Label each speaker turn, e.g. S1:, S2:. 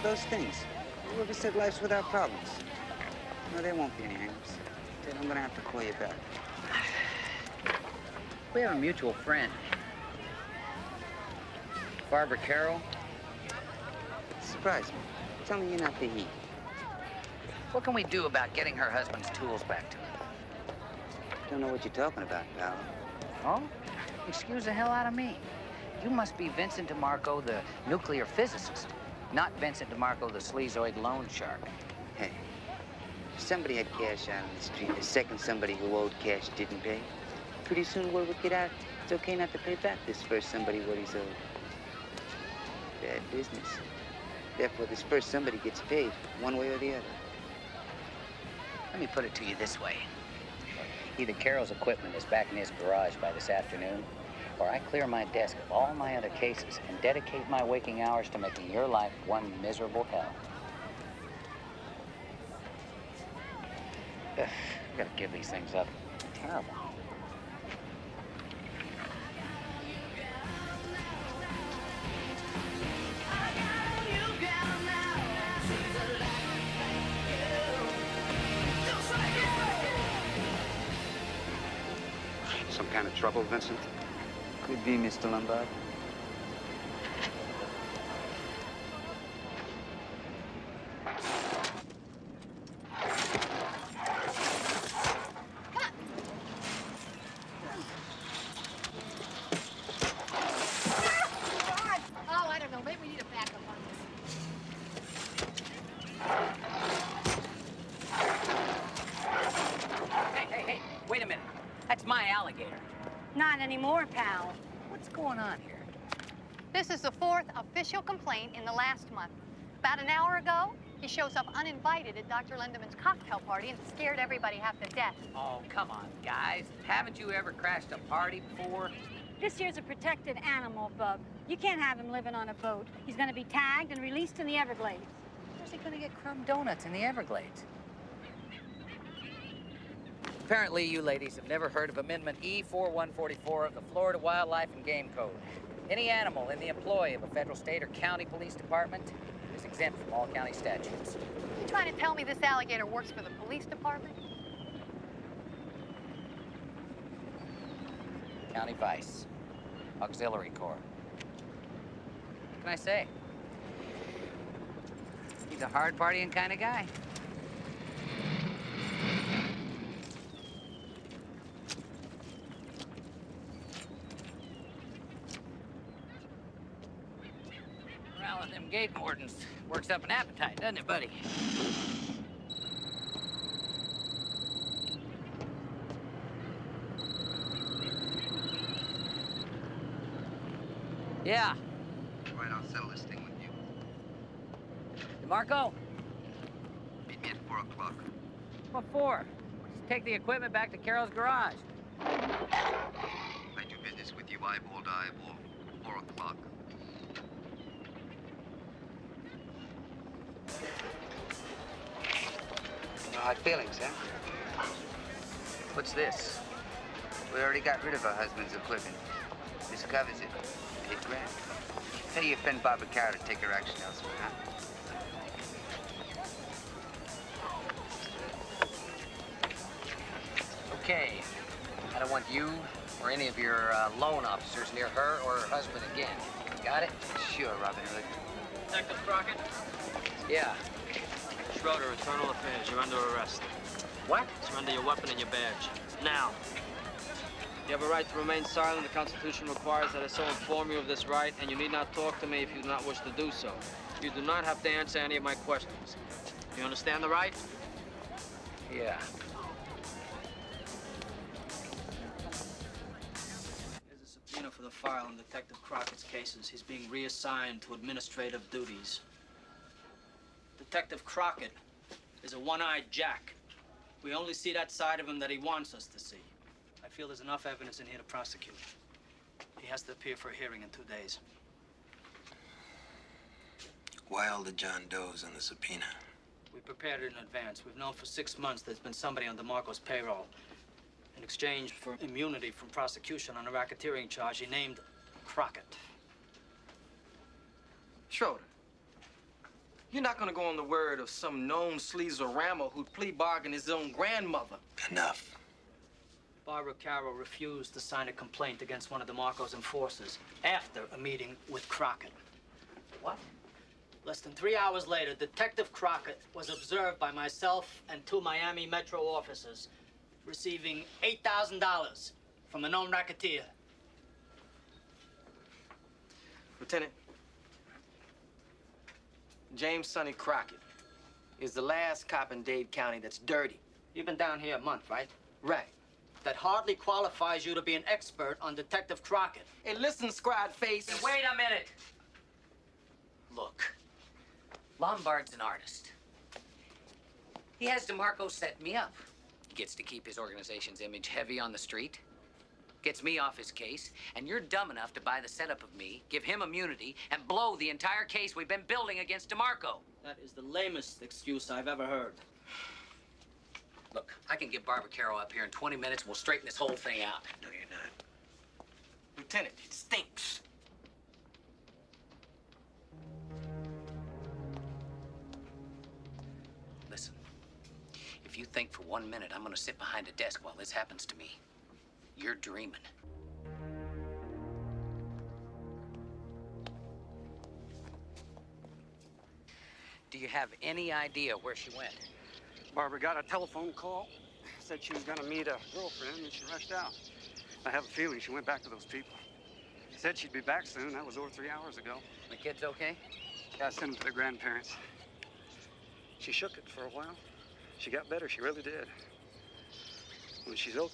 S1: those things. Whoever said life's without problems? No, there won't be any hang-ups. Then I'm gonna have to call you back.
S2: We have a mutual friend. Barbara Carroll.
S1: Surprise me. Tell me you're not the he.
S2: What can we do about getting her husband's tools back to her?
S1: Don't know what you're talking about, pal.
S2: Oh? Excuse the hell out of me. You must be Vincent DeMarco, the nuclear physicist, not Vincent DeMarco, the sleazoid loan shark.
S1: Hey, if somebody had cash out on the street the second somebody who owed cash didn't pay, pretty soon word would get out. It's okay not to pay back this first somebody what he's owed. Bad business. Therefore, this first somebody gets paid, one way or the other.
S2: Let me put it to you this way. Either Carroll's equipment is back in his garage by this afternoon, or I clear my desk of all my other cases and dedicate my waking hours to making your life one miserable hell. Ugh, I gotta give these things up. Terrible.
S1: Some kind of trouble, Vincent? Could be, Mr. Lombard.
S3: Oh, I don't know. Maybe we need a backup on this.
S2: Hey, wait a minute. That's my alligator.
S3: Not anymore, pal.
S2: What's going on here?
S3: This is the 4th official complaint in the last month. About an hour ago, he shows up uninvited at Dr. Lindemann's cocktail party and scared everybody half to death.
S2: Oh, come on, guys. Haven't you ever crashed a party before?
S4: This here's a protected animal, Bub. You can't have him living on a boat. He's gonna be tagged and released in the Everglades.
S2: Where's he gonna get crumb donuts in the Everglades? Apparently, you ladies have never heard of Amendment E4144 of the Florida Wildlife and Game Code. Any animal in the employ of a federal, state, or county police department is exempt from all county statutes.
S3: You trying to tell me this alligator works for the police department?
S2: County Vice. Auxiliary Corps. What can I say? He's a hard partying kind of guy. Corralling them gate wardens works up an appetite, doesn't it, buddy? Yeah.
S1: Right, I'll settle this thing with you.
S2: DeMarco?
S1: Meet me at 4 o'clock.
S2: What for? Just take the equipment back to Carol's garage.
S1: I do business with you eyeball to eyeball. 4 o'clock. No hard feelings, huh?
S2: What's this?
S1: We already got rid of our husband's equipment. This covers it. $8 grand. Tell your friend Barbara Carroll to take her action elsewhere, huh?
S2: Okay. I don't want you or any of your loan officers near her or her husband again. Got it?
S1: Sure, Robin Hood.
S5: Detective Crockett?
S2: Yeah.
S5: Schroeder, Internal Affairs. You're under arrest.
S2: What?
S5: Surrender your weapon and your badge. Now. You have a right to remain silent. The Constitution requires that I so inform you of this right, and you need not talk to me if you do not wish to do so. You do not have to answer any of my questions. You understand the right?
S2: Yeah.
S5: Here's a subpoena for the file on Detective Crockett's cases. He's being reassigned to administrative duties. Detective Crockett is a one-eyed jack. We only see that side of him that he wants us to see. I feel there's enough evidence in here to prosecute. He has to appear for a hearing in 2 days.
S6: Why all the John Does on the subpoena?
S5: We prepared it in advance. We've known for 6 months there's been somebody on DeMarco's payroll. In exchange for immunity from prosecution on a racketeering charge, he named Crockett.
S1: Schroeder,
S7: You're not gonna go on the word of some known sleazorama who'd plea bargain his own grandmother.
S6: Enough.
S5: Barbara Carroll refused to sign a complaint against one of DeMarco's enforcers after a meeting with Crockett.
S2: What?
S5: Less than 3 hours later, Detective Crockett was observed by myself and 2 Miami Metro officers receiving $8,000 from a known racketeer.
S7: Lieutenant, James Sonny Crockett is the last cop in Dade County that's dirty.
S5: You've been down here a month, right?
S7: Right.
S5: That hardly qualifies you to be an expert on Detective Crockett.
S7: Hey, listen, squad face.
S2: Now, wait a minute. Look, Lombard's an artist. He has DeMarco set me up. He gets to keep his organization's image heavy on the street. Gets me off his case, and you're dumb enough to buy the setup of me, give him immunity, and blow the entire case we've been building against DeMarco.
S5: That is the lamest excuse I've ever heard.
S2: Look, I can get Barbara Carroll up here in 20 minutes, and we'll straighten this whole thing out.
S6: No, you're not.
S7: Lieutenant, it stinks.
S2: Listen, if you think for 1 minute I'm gonna sit behind a desk while this happens to me, you're dreaming. Do you have any idea where she went?
S8: Barbara got a telephone call, said she was gonna meet a girlfriend, and she rushed out. I have a feeling she went back to those people. She said she'd be back soon. That was over 3 hours ago.
S2: The kid's okay?
S8: Yeah, I sent them to their grandparents. She shook it for a while. She got better, she really did. When she's okay.